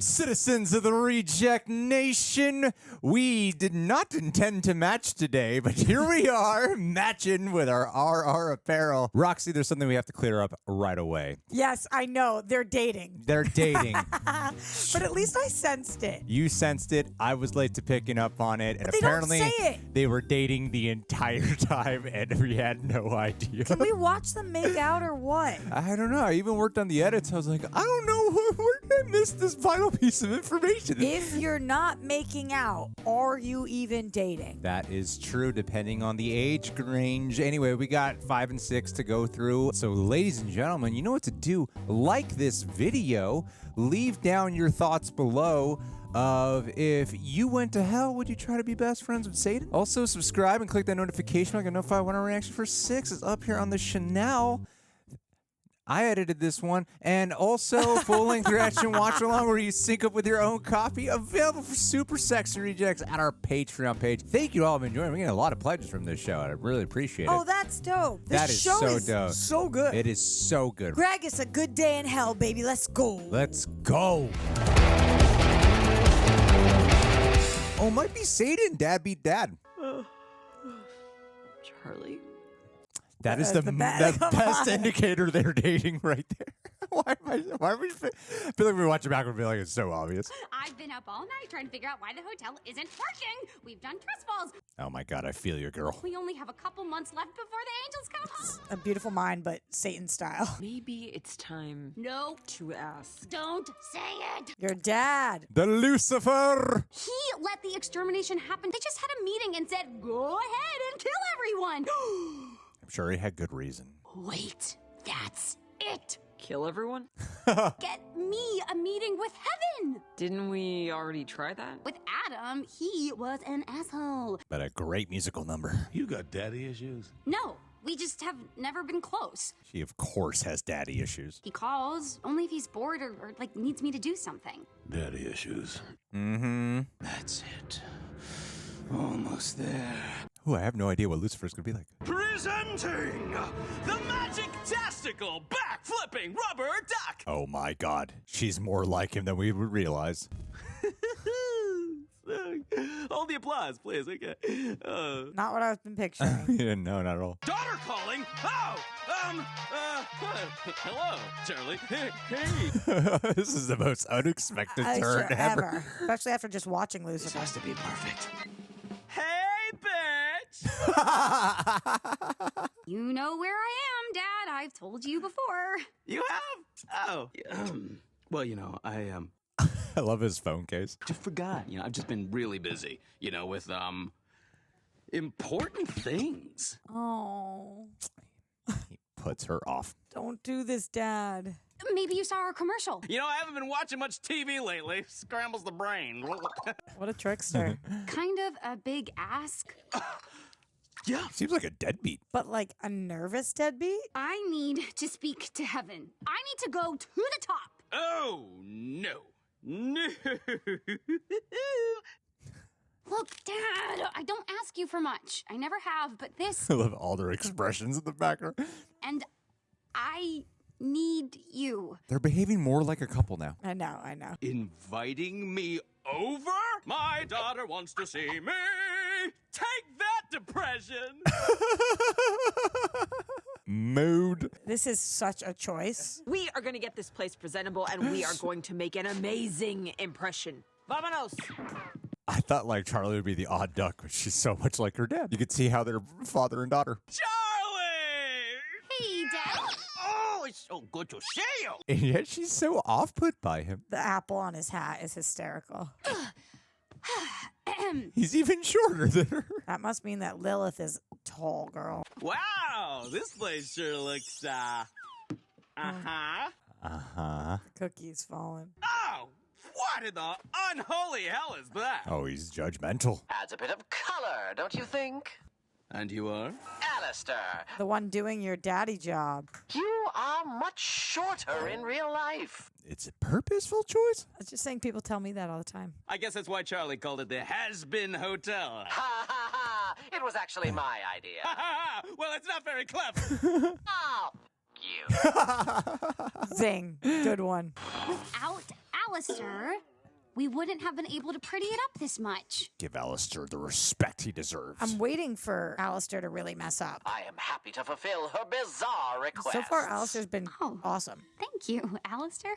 Citizens of the Reject Nation, we did not intend to match today, but here we are, matching with our RR apparel. Roxy, there's something we have to clear up right away. Yes, I know. They're dating. They're dating. But at least I sensed it. You sensed it. I was late to picking up on it. And But they apparently, don't say it. they were dating the entire time, and we had no idea. Can we watch them make out or what? I don't know. I even worked on the edits. I was like, I don't know. Where did I miss this vital piece of information? If you're not making out, are you even dating? That is true, depending on the age range. Anyway, we got 5 and 6 to go through. So, ladies and gentlemen, you know what to do. Like this video. Leave down your thoughts below of if you went to hell, would you try to be best friends with Satan? Also, subscribe and click that notification bell. I can notify when our reaction for 6 is up here on the channel. I edited this one, and also full-length reaction watch-along where you sync up with your own copy, available for super sexy rejects at our Patreon page. Thank you all for joining. We get a lot of pledges from this show, and I really appreciate it. Oh, that's dope. This That is show so is dope. so good. It is so good. Greg, it's a good day in hell, baby. Let's go. Let's go. Oh, might be Satan. Dad beat dad. Charlie? That is the best indicator they're dating right there. Why are we feel like we're watching back and feel like it's so obvious. I've been up all night trying to figure out why the hotel isn't working. We've done trust falls. Oh my God, I feel you, girl. We only have a couple months left before the angels come home. A beautiful mind, but Satan style. Maybe it's time No, to ask. don't say it. Your dad. The Lucifer. He let the extermination happen. They just had a meeting and said, go ahead and kill everyone. I'm sure he had good reason. Wait, that's it. Kill everyone? Get me a meeting with heaven. Didn't we already try that? With Adam, he was an asshole. But a great musical number. You got daddy issues? No, we just have never been close. She, of course, has daddy issues. He calls only if he's bored or like needs me to do something. Daddy issues. Mm-hmm. That's it. Almost there. Ooh, I have no idea what Lucifer's gonna be like. Presenting the magic-tastical back-flipping rubber duck. Oh my God. She's more like him than we would realize. Hold the applause, please. Okay. Not what I've been picturing. Yeah, no, not at all. Daughter calling. Oh, hello, Charlie. Hey. This is the most unexpected turn Sure, ever. Especially after just watching Lucifer. Has to be perfect. Hey, bitch. You know where I am, Dad. I've told you before. You have? Oh. Well, you know, I I love his phone case. just forgot. You know, I've just been really busy. You know, with important things. Oh, He puts her off. don't do this, Dad. Maybe you saw our commercial. You know, I haven't been watching much TV lately. Scrambles the brain. What a trickster. Kind of a big ask. Yeah. Seems like a deadbeat. But like a nervous deadbeat? I need to speak to heaven. I need to go to the top. Oh, no. No. Look, Dad, I don't ask you for much. I never have, but this, I love all their expressions in the background. and I need you. They're behaving more like a couple now. I know. Inviting me over? My daughter wants to see me. Take that, depression. Mood. This is such a choice. We are going to get this place presentable, and we are going to make an amazing impression. Vamonos! I thought like Charlie would be the odd duck, but she's so much like her dad. You could see how they're father and daughter. Charlie! Hey, Dad. Oh, it's so good to see you. And yet she's so off-put by him. The apple on his hat is hysterical. He's even shorter than her. That must mean that Lilith is tall, girl. Wow, this place sure looks, uh-huh. Uh-huh. Cookies falling. Oh, what in the unholy hell is that? Oh, he's judgmental. Adds a bit of color, don't you think? And you are? Alastor, The one doing your daddy job. you are much shorter in real life. It's a purposeful choice. I was just saying people tell me that all the time. I guess that's why Charlie called it the Hazbin Hotel. Ha ha ha! It was actually my idea. Ha ha ha! Well, it's not very clever. Oh, you. Zing. Good one. Without Alastor, we wouldn't have been able to pretty it up this much. Give Alastor the respect he deserves. I'm waiting for Alastor to really mess up. I am happy to fulfill her bizarre request. So far, Alastor's been awesome. Thank you, Alastor.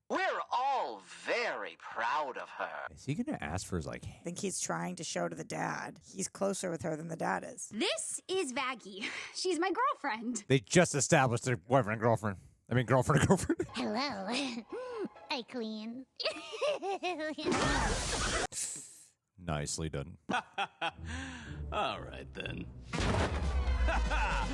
We're all very proud of her. Is he gonna ask for his like? I think he's trying to show to the dad. He's closer with her than the dad is. This is Vaggie. She's my girlfriend. They just established their boyfriend and girlfriend. I mean, girlfriend and girlfriend. Hello. I clean. Nicely done. All right, then.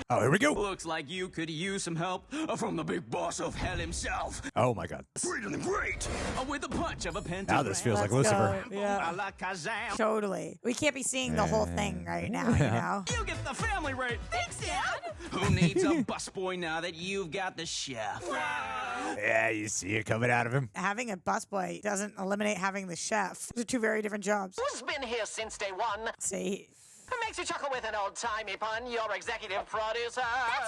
Oh, here we go. Looks like you could use some help from the big boss of hell himself. Oh my God. Freedom great! With the punch of a pentagram. Now this feels like Let's Lucifer. go. Yeah. A la Kazam. Totally. We can't be seeing the whole thing right now, you know? You get the family rate. Thanks, Dad. Who needs a busboy now that you've got the chef? Yeah, you see it coming out of him. Having a busboy doesn't eliminate having the chef. Those are two very different jobs. Who's been here since day one? See, Who makes you chuckle with an old-timey pun? Your executive producer.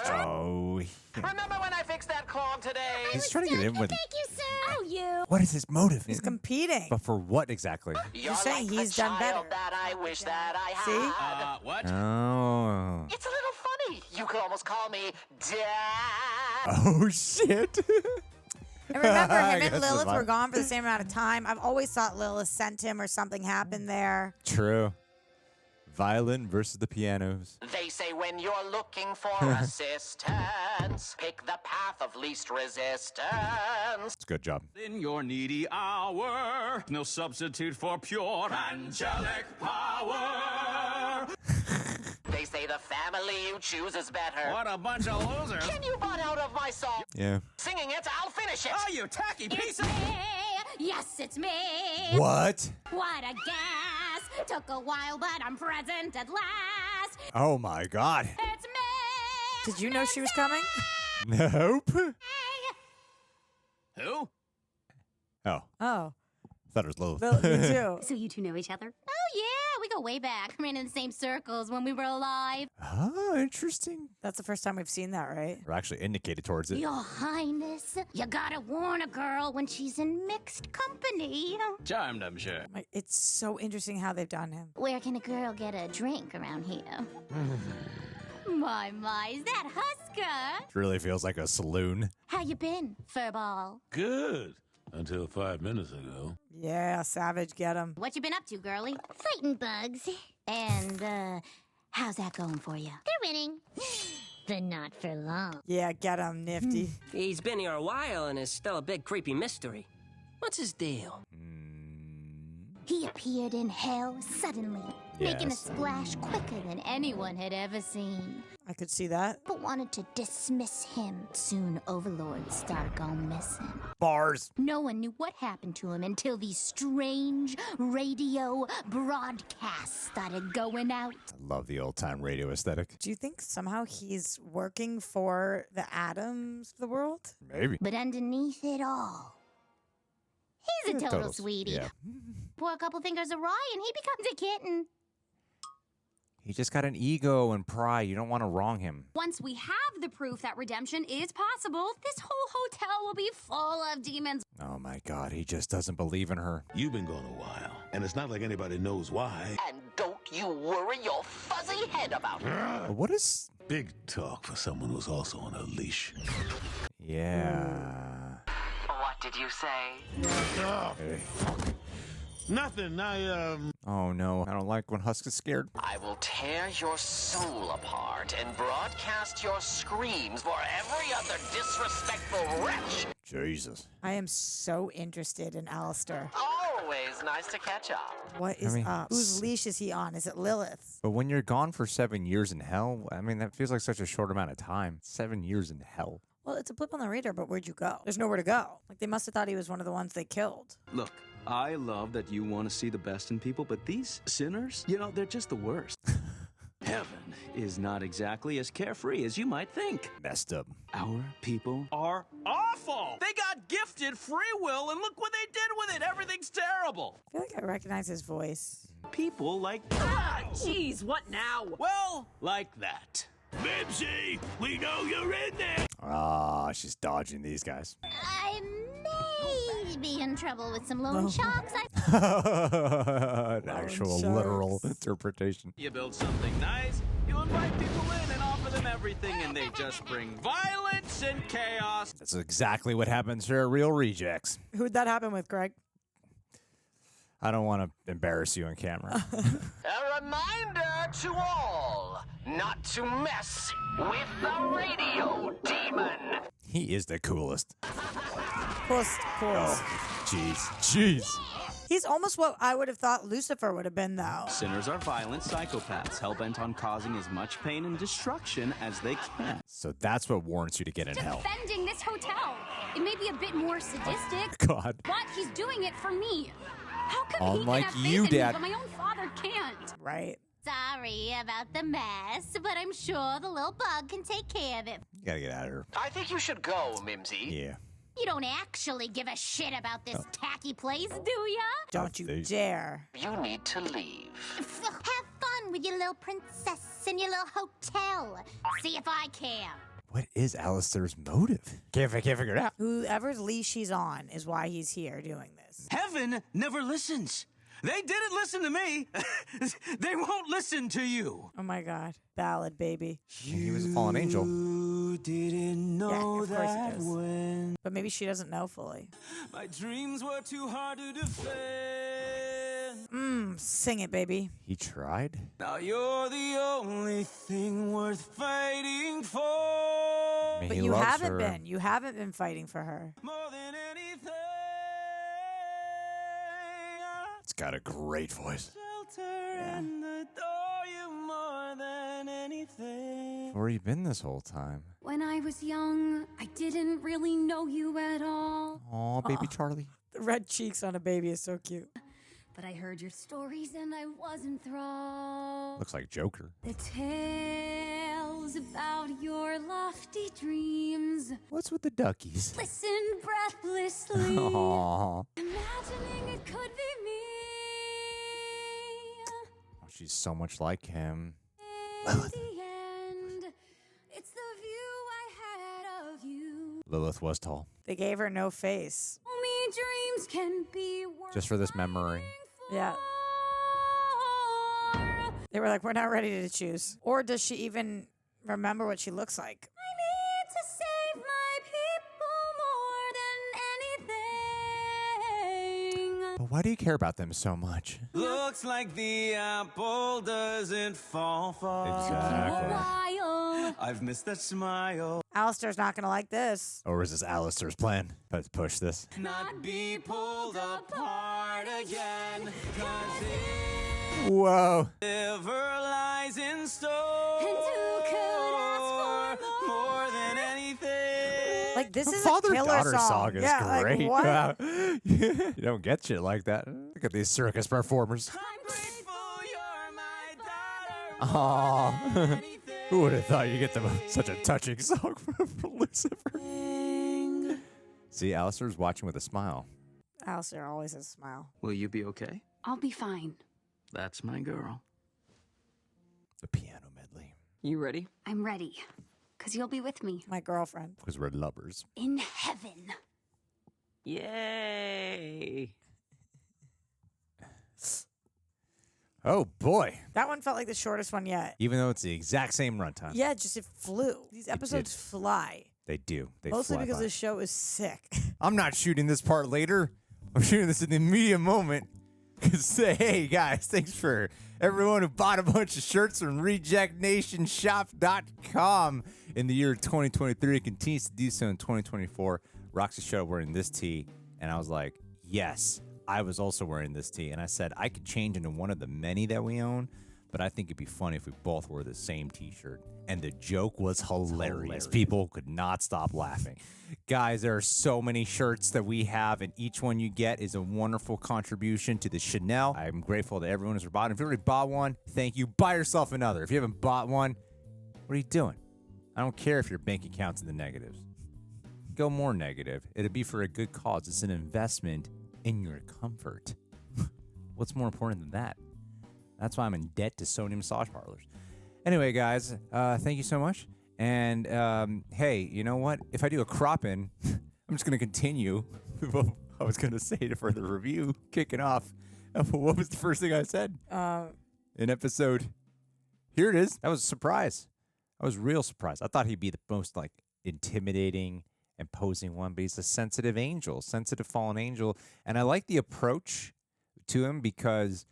Oh, Remember when I fixed that clog today? he's trying to get in with. Thank you, sir. Oh, you. What is his motive? he's competing. But for what exactly? You're saying like he's the done child better. that I wish that I See? had. What? Oh. It's a little funny. You could almost call me Dad. Oh shit. And remember, I him guess and it's Lilith fine. were gone for the same amount of time. I've always thought Lilith sent him or something happened there. True. Violin versus the pianos. They say when you're looking for assistance, pick the path of least resistance. It's a good job. In your needy hour, no substitute for pure angelic power. They say the family you choose is better. What a bunch of losers. Can you butt out of my song? Yeah. Singing it, I'll finish it. Oh, you tacky piece It's of... me. Yes, it's me. What? What a guess. Took a while, but I'm present at last. Oh my God. It's me. Did you know she was coming? Nope. Who? Oh, Oh, thought it was Lilith. me too. So you two know each other? Oh, yeah. We go way back. Ran in the same circles when we were alive. Oh, interesting. That's the first time we've seen that, right? We're actually indicated towards it. Your Highness, you gotta warn a girl when she's in mixed company. Charmed, I'm sure. Like, it's so interesting how they've done him. Where can a girl get a drink around here? My, is that Husker? It really feels like a saloon. How you been, furball? Good. Until 5 minutes ago. Yeah, Savage, get him. What you been up to, girlie? Fighting bugs. And, how's that going for you? They're winning. But not for long. Yeah, get him, Niffty. He's been here a while and is still a big creepy mystery. What's his deal? He appeared in hell suddenly, making a Yes. splash quicker than anyone had ever seen. I could see that. But wanted to dismiss him. Soon Overlord started going missing. Bars. No one knew what happened to him until these strange radio broadcasts started going out. I love the old time radio aesthetic. Do you think somehow he's working for the atoms of the world? Maybe. But underneath it all, he's a total sweetie. Yeah. Pour a couple fingers of rye and he becomes a kitten. He just got an ego and pride. You don't want to wrong him. Once we have the proof that redemption is possible, this whole hotel will be full of demons. Oh my God, he just doesn't believe in her. You've been gone a while, and it's not like anybody knows why. And don't you worry your fuzzy head about it. But what is... Big talk for someone who's also on a leash. Yeah. What did you say? Nothing. Oh no, I don't like when Husk is scared. I will tear your soul apart and broadcast your screams for every other disrespectful wretch. Jesus. I am so interested in Alastor. Always nice to catch up. What is up? Whose leash is he on? Is it Lilith? But when you're gone for 7 years in hell, I mean, that feels like such a short amount of time. 7 years in hell. Well, it's a blip on the radar, but where'd you go? There's nowhere to go. Like, they must have thought he was one of the ones they killed. Look, I love that you want to see the best in people, but these sinners, they're just the worst. Heaven is not exactly as carefree as you might think. Messed up. Our people are awful. They got gifted free will, and look what they did with it. Everything's terrible. I feel like I recognize his voice. People like Jeez, what now? well, like that. Mimzy, we know you're in there. Ah, she's dodging these guys. I may may be in trouble with some loan sharks. An actual literal interpretation. You build something nice, you invite people in and offer them everything, and they just bring violence and chaos. That's exactly what happens to Real Rejects. Who'd that happen with, Greg? I don't want to embarrass you on camera. A reminder to all not to mess with the radio demon. He is the coolest. Coolest. Jeez. He's almost what I would have thought Lucifer would have been, though. Sinners are violent psychopaths, hell-bent on causing as much pain and destruction as they can. So that's what warrants you to get in hell. Defending this hotel. It may be a bit more sadistic, God. but he's doing it for me. How come Unlike he can have you, faith in me, Dad. but my own father can't? Right. Sorry about the mess, but I'm sure the little bug can take care of it. You gotta get out of here. I think you should go, Mimzy. Yeah. You don't actually give a shit about this tacky place, do ya? Don't you dare. You need to leave. Have fun with your little princess in your little hotel. See if I can. What is Alastor's motive? Can't figure it out. Whoever's leash he's on is why he's here doing this. Heaven never listens. They didn't listen to me. They won't listen to you. Oh my God. Ballad, baby. He was a fallen angel. You didn't know Yeah, of course he that does. when But maybe she doesn't know fully. my dreams were too hard to defend. Sing it, baby. He tried? Now you're the only thing worth fighting for. I mean, But he you loves haven't her. been. You haven't been fighting for her. More than anything. It's got a great voice. Shelter and adore you more than anything. Where you been this whole time? When I was young, I didn't really know you at all. Aw, baby Charlie. The red cheeks on a baby is so cute. But I heard your stories and I was enthralled. Looks like Joker. The tales about your lofty dreams. What's with the duckies? Listen breathlessly. Aw. Imagining it could be me. She's so much like him. In the end, it's the view I had of you. Lilith was tall. They gave her no face. Only dreams can be worth Just for this memory. Yeah. They were like, we're not ready to choose. Or does she even remember what she looks like? I need to save my people more than anything. But why do you care about them so much? Looks like the apple doesn't fall far. A Exactly. while. I've missed that smile. Alastor's not going to like this. Or is this Alastor's plan? Let's push this. Not be pulled apart again. 'Cause it Whoa. never lies in store. And who could ask for more than anything? Like, this is a Father-daughter killer song is yeah, great. Like, what? Wow. You don't get shit like that. Look at these circus performers. I'm grateful you're my daughter. Aww. Who would have thought you'd get such a touching song from Lucifer? See, Alastor's watching with a smile. Alastor always has a smile. Will you be okay? I'll be fine. That's my girl. The piano medley. You ready? I'm ready. Because you'll be with me. My girlfriend. Because we're lovers. In heaven. Yay! Oh, boy. That one felt like the shortest one yet. Even though it's the exact same runtime. Yeah, just it flew. These episodes fly. They do. They Mostly fly because by. this show is sick. I'm not shooting this part later. I'm shooting this in the immediate moment. Because, hey, guys, thanks for everyone who bought a bunch of shirts from RejectNationShop.com in the year 2023. It continues to do so in 2024. Roxy showed up wearing this tee, and I was like, yes, I was also wearing this tee. And I said, I could change into one of the many that we own, but I think it'd be funny if we both wore the same t-shirt. And the joke was hilarious. People could not stop laughing. Guys, there are so many shirts that we have, and each one you get is a wonderful contribution to the Chanel. I'm grateful to everyone who's bought it. If you already bought one, thank you. Buy yourself another. If you haven't bought one, what are you doing? I don't care if your bank account's in the negatives. Go more negative. It'll be for a good cause. It's an investment in your comfort. What's more important than that? That's why I'm in debt to Sony massage parlors. Anyway, guys, thank you so much. And hey, you know what? If I do a crop in, I'm just going to continue Well, I was going to say for the review kicking off, what was the first thing I said? In episode. Here it is. That was a surprise. I was real surprised. I thought he'd be the most like intimidating, imposing one, but he's a sensitive angel, sensitive fallen angel. And I like the approach to him because,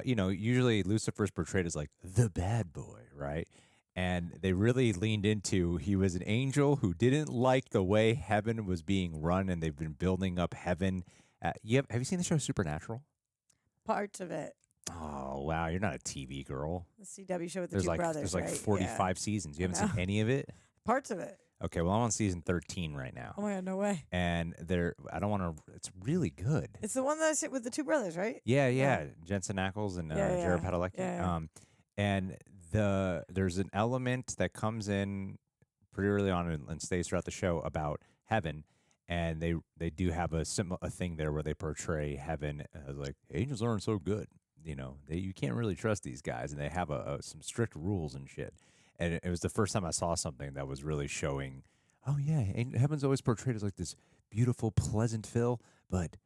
usually Lucifer's portrayed as like the bad boy, right? And they really leaned into he was an angel who didn't like the way heaven was being run, and they've been building up heaven. Have you seen the show Supernatural? Parts of it. Oh, wow. You're not a TV girl. The CW show with the two brothers, There's like right? 45 seasons. You haven't seen any of it? Parts of it. Okay, well, I'm on season 13 right now. Oh, my God, no way. And I don't want to, it's really good. It's the one that I sit with the two brothers, right? Yeah. Jensen Ackles and Jared Padalecki. Yeah. And there's an element that comes in pretty early on and stays throughout the show about heaven. And they do have a thing there where they portray heaven as like, angels aren't so good. You can't really trust these guys, and they have some strict rules and shit. And it was the first time I saw something that was really showing, oh yeah, heaven's always portrayed as like this beautiful, Pleasantville, but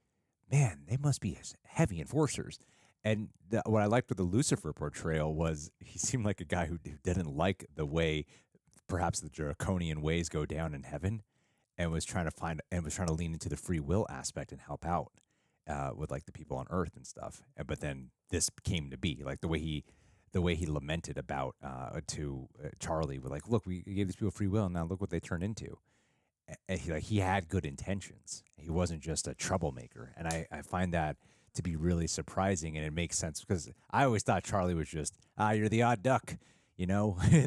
man, they must be heavy enforcers. And what I liked with the Lucifer portrayal was he seemed like a guy who didn't like the way perhaps the draconian ways go down in heaven, and was trying to lean into the free will aspect and help out with like the people on Earth and stuff. But then this came to be like the way he lamented about to Charlie with like, look, we gave these people free will, and now look what they turned into. And he had good intentions. He wasn't just a troublemaker, and I find that to be really surprising, and it makes sense because I always thought Charlie was just you're the odd duck, in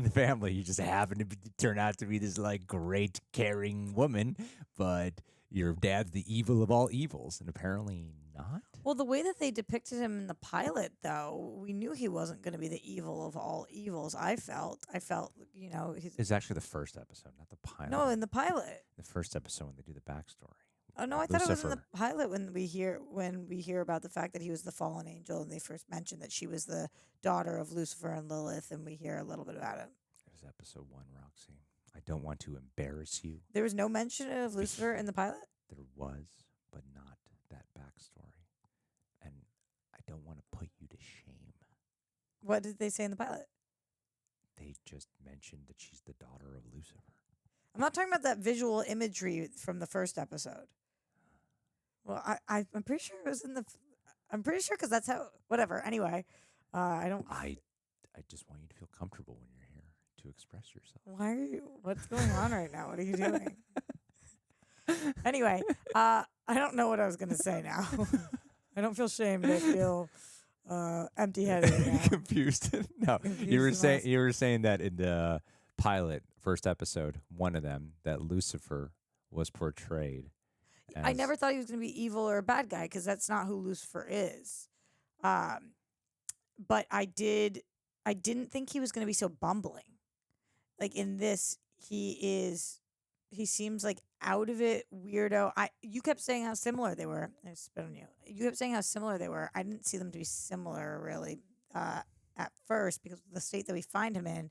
the family. You just happen to turn out to be this like great caring woman, but your dad's the evil of all evils, and apparently not. Well, the way that they depicted him in the pilot, though, we knew he wasn't going to be the evil of all evils. I felt, It's actually the first episode, not the pilot. No, in the pilot. The first episode when they do the backstory. Oh no, I thought it was in the pilot when we hear about the fact that he was the fallen angel, and they first mentioned that she was the daughter of Lucifer and Lilith, and we hear a little bit about it. It was episode 1, Roxy. I don't want to embarrass you. There was no mention of Lucifer in the pilot? There was, but not that backstory. And I don't want to put you to shame. What did they say in the pilot? They just mentioned that she's the daughter of Lucifer. I'm not talking about that visual imagery from the first episode. Well, I'm pretty sure it was in the... I'm pretty sure because that's how... Whatever. Anyway, I don't... I just want you to feel comfortable when you're here to express yourself. Why are you... What's going on right now? What are you doing? Anyway, I don't know what I was going to say now. I don't feel shamed. I feel empty-headed now. Confused. No, you were saying that in the pilot, first episode, one of them, that Lucifer was portrayed as... I never thought he was going to be evil or a bad guy because that's not who Lucifer is. But I didn't think he was going to be so bumbling. Like in this, he seems like out of it, weirdo. You kept saying how similar they were. I spit on you. You kept saying how similar they were. I didn't see them to be similar really at first because of the state that we find him in.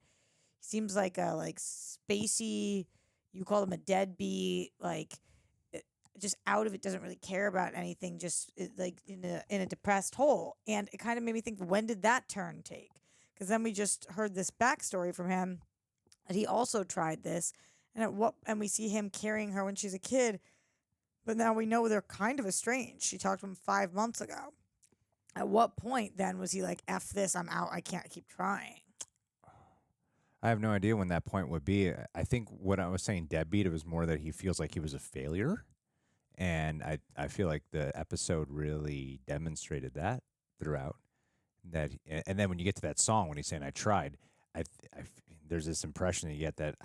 He seems like a spacey. You call him a deadbeat, just out of it, doesn't really care about anything. Just like in a depressed hole. And it kind of made me think, when did that turn take? Because then we just heard this backstory from him that he also tried this. And we see him carrying her when she's a kid, but now we know they're kind of estranged. She talked to him 5 months ago. At what point then was he like, F this, I'm out, I can't keep trying? I have no idea when that point would be. I think what I was saying, deadbeat, it was more that he feels like he was a failure. And I feel like the episode really demonstrated that throughout. And then when you get to that song, when he's saying, I tried, there's this impression that you get that,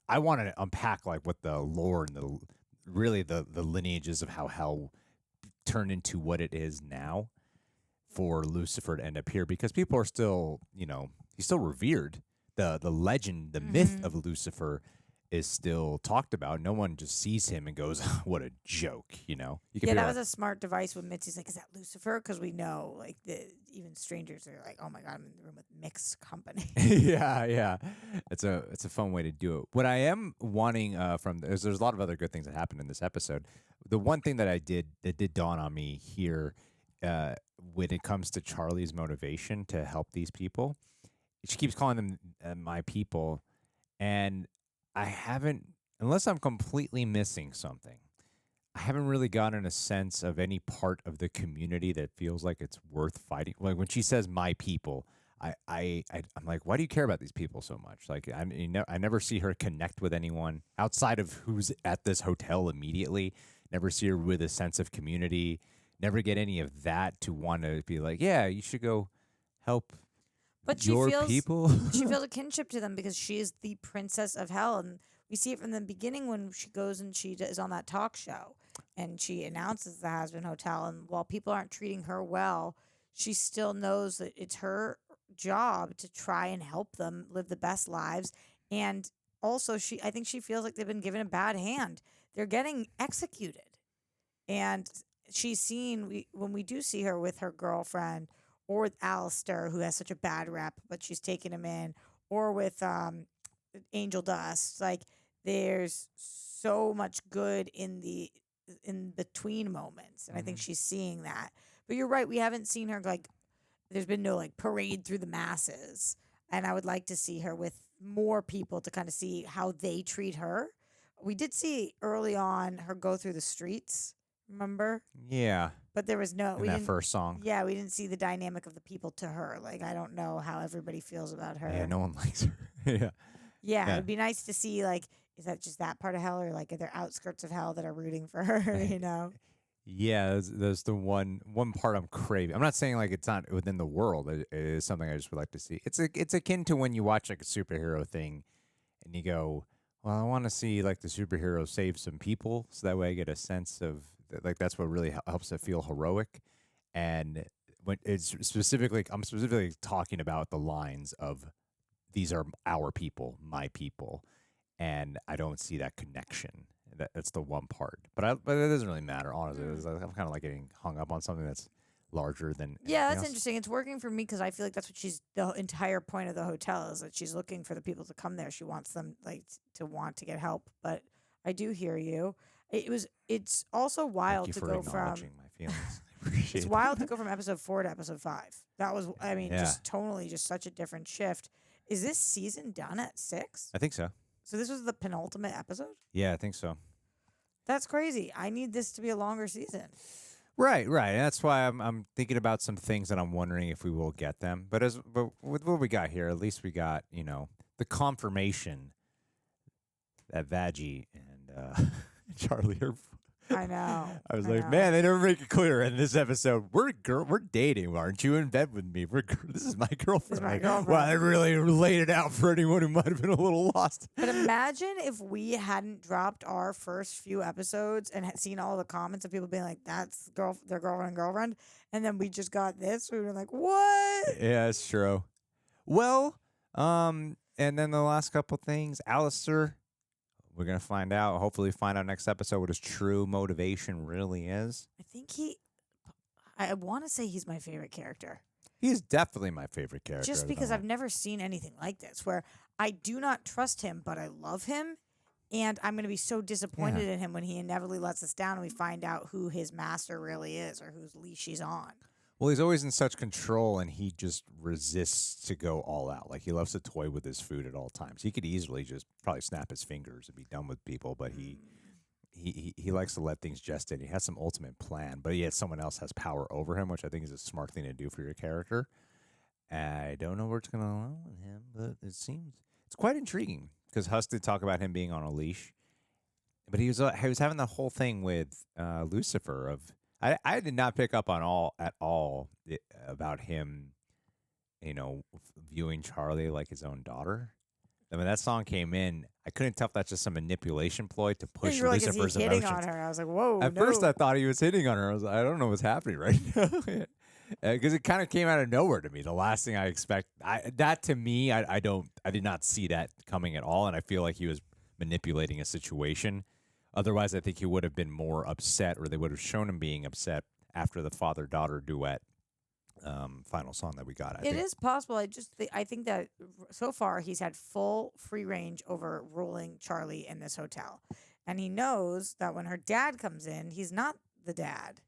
I want to unpack, what the lore and the lineages of how hell turned into what it is now for Lucifer to end up here, because people are still, he's still revered. The legend, the myth of Lucifer is still talked about. No one just sees him and goes, "What a joke," You could Yeah, be that like, was a smart device when Mitzi's like, "Is that Lucifer?" Because we know, like, even strangers are like, "Oh my god, I'm in the room with mixed company." yeah. It's a fun way to do it. What I am wanting from there's a lot of other good things that happened in this episode. The one thing that did dawn on me here, when it comes to Charlie's motivation to help these people, she keeps calling them my people, and I haven't, unless I'm completely missing something, I haven't really gotten a sense of any part of the community that feels like it's worth fighting. Like when she says "my people," I'm like, why do you care about these people so much? Like I never see her connect with anyone outside of who's at this hotel immediately. Never see her with a sense of community. Never get any of that to want to be like, yeah, you should go help. But your she feels people. she feels a kinship to them because she is the princess of hell, and we see it from the beginning when she goes and she is on that talk show, and she announces the Hazbin Hotel. And while people aren't treating her well, she still knows that it's her job to try and help them live the best lives. And also, I think she feels like they've been given a bad hand. They're getting executed, and she's seen when we do see her with her girlfriend, or with Alastor, who has such a bad rep, but she's taken him in, or with Angel Dust. Like, there's so much good in between moments, and I think she's seeing that. But you're right, we haven't seen her, like, there's been no like parade through the masses, and I would like to see her with more people to kind of see how they treat her. We did see early on her go through the streets, remember? Yeah. But there was no In that first song. Yeah, we didn't see the dynamic of the people to her. Like, I don't know how everybody feels about her. Yeah, no one likes her. Yeah. Yeah, it'd be nice to see, like, is that just that part of hell, or like are there outskirts of hell that are rooting for her? Yeah, there's the one part I'm craving. I'm not saying like it's not within the world. It is something I just would like to see. It's akin to when you watch like a superhero thing, and you go, "Well, I want to see like the superhero save some people, so that way I get a sense of like that's what really helps it feel heroic." And when it's specifically, I'm specifically talking about the lines of "These are our people, my people," and I don't see that connection. That's the one part, but it doesn't really matter, honestly. I'm kind of like getting hung up on something that's larger than. Yeah, that's else. interesting. It's working for me because I feel like that's what the entire point of the hotel is, that she's looking for the people to come there. She wants them like to want to get help. But I do hear you. It's also wild to go from. Thank you for acknowledging my feelings. I appreciate It's wild to go from episode 4 to episode 5. That was, I mean, Yeah. just tonally, just such a different shift. Is this season done at 6? I think so. So this was the penultimate episode? Yeah, I think so. That's crazy. I need this to be a longer season. Right. And that's why I'm thinking about some things that I'm wondering if we will get them. But with what we got here, at least we got the confirmation that Vaggie and Charlie are. I know. I was like, man, they never make it clear in this episode. We're dating, aren't you? In bed with me. This is my girlfriend. This is my Like, girlfriend. Wow, they really laid it out for anyone who might have been a little lost. But imagine if we hadn't dropped our first few episodes and had seen all the comments of people being like, that's their girlfriend, and then we just got this. We were like, what? Yeah, it's true. Well, and then the last couple things, Alastor. We're going to find out, hopefully find out next episode what his true motivation really is. I think I want to say he's my favorite character. He's definitely my favorite character. Just because I've never seen anything like this, where I do not trust him, but I love him. And I'm going to be so disappointed in him when he inevitably lets us down and we find out who his master really is or whose leash he's on. Well, he's always in such control, and he just resists to go all out. Like, he loves to toy with his food at all times. He could easily just probably snap his fingers and be done with people, but he likes to let things gestate. He has some ultimate plan, but yet someone else has power over him, which I think is a smart thing to do for your character. I don't know where it's going to land with him, but it's quite intriguing, because Husk did talk about him being on a leash, but he was having the whole thing with Lucifer of. I did not pick up on at all about him, viewing Charlie like his own daughter. I mean, that song came in. I couldn't tell if that's just some manipulation ploy to push Like, Lucifer's is he hitting emotions. on her? I was like, whoa. At no. first, I thought he was hitting on her. I was like, I don't know what's happening right now. Because it kind of came out of nowhere to me. The last thing I expect, I did not see that coming at all. And I feel like he was manipulating a situation. Otherwise, I think he would have been more upset, or they would have shown him being upset after the father-daughter duet final song that we got. It is possible. I think that so far he's had full free range over ruling Charlie in this hotel. And he knows that when her dad comes in, he's not the dad.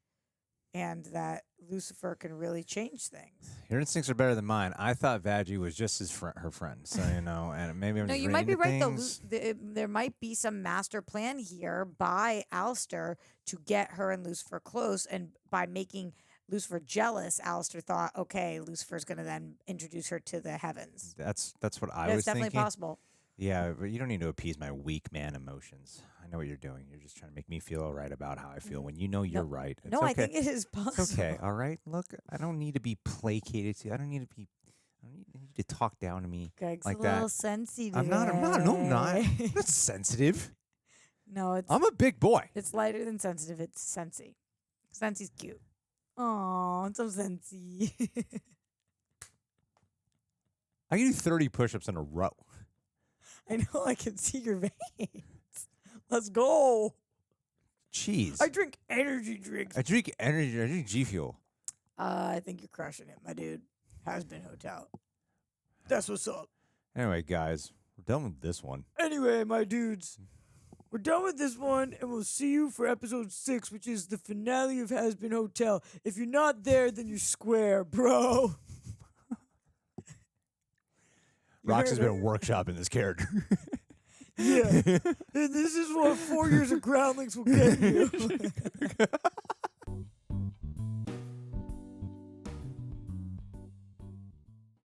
And that Lucifer can really change things. Your instincts are better than mine. I thought Vaggie was just her friend. So, you know, and maybe I'm No, just you might be reading right, things. though. There might be some master plan here by Alastor to get her and Lucifer close. And by making Lucifer jealous, Alastor thought, okay, Lucifer's going to then introduce her to the heavens. That's what I That's was definitely thinking. possible. Yeah, but you don't need to appease my weak man emotions. I know what you're doing. You're just trying to make me feel all right about how I feel when you know you're right. It's No, okay. I think it is possible. It's okay. All right. Look, I don't need to be placated to you. I don't need to talk down to me Greg's like a that. little sensitive. I'm not. No, I'm not. I'm not sensitive. No, I'm a big boy. it's lighter than sensitive. It's sensy. Sensy's cute. Oh, it's so sensy. I can do 30 push-ups in a row. I know. I can see your veins. Let's go. Jeez. I drink energy drinks. I drink energy. I drink G Fuel. I think you're crushing it, my dude. Hazbin Hotel. That's what's up. Anyway, guys, we're done with this one. Anyway, my dudes, we're done with this one, and we'll see you for episode 6, which is the finale of Hazbin Hotel. If you're not there, then you're square, bro. Roxy's been workshopping this character. Yeah. And this is what 4 years of groundlings will get you.